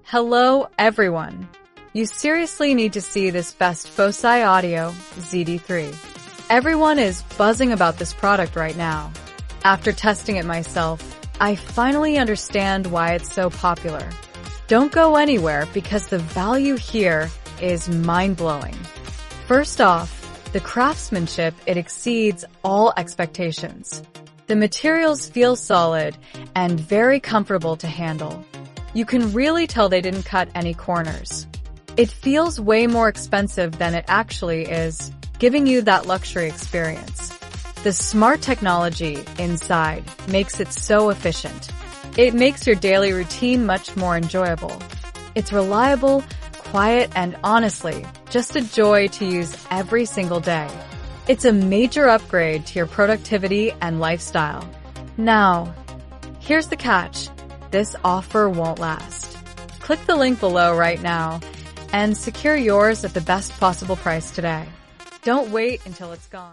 Hello, everyone. You seriously need to see this best Fosi audio, ZD3. Everyone is buzzing about this product right now. After testing it myself, I finally understand why it's so popular. Don't go anywhere because the value here is mind-blowing. First off, the craftsmanship, it exceeds all expectations. The materials feel solid and very comfortable to handle. You can really tell they didn't cut any corners. It feels way more expensive than it actually is, giving you that luxury experience. The smart technology inside makes it so efficient. It makes your daily routine much more enjoyable. It's reliable, quiet, and honestly, just a joy to use every single day. It's a major upgrade to your productivity and lifestyle. Now, here's the catch. This offer won't last. Click the link below right now and secure yours at the best possible price today. Don't wait until it's gone.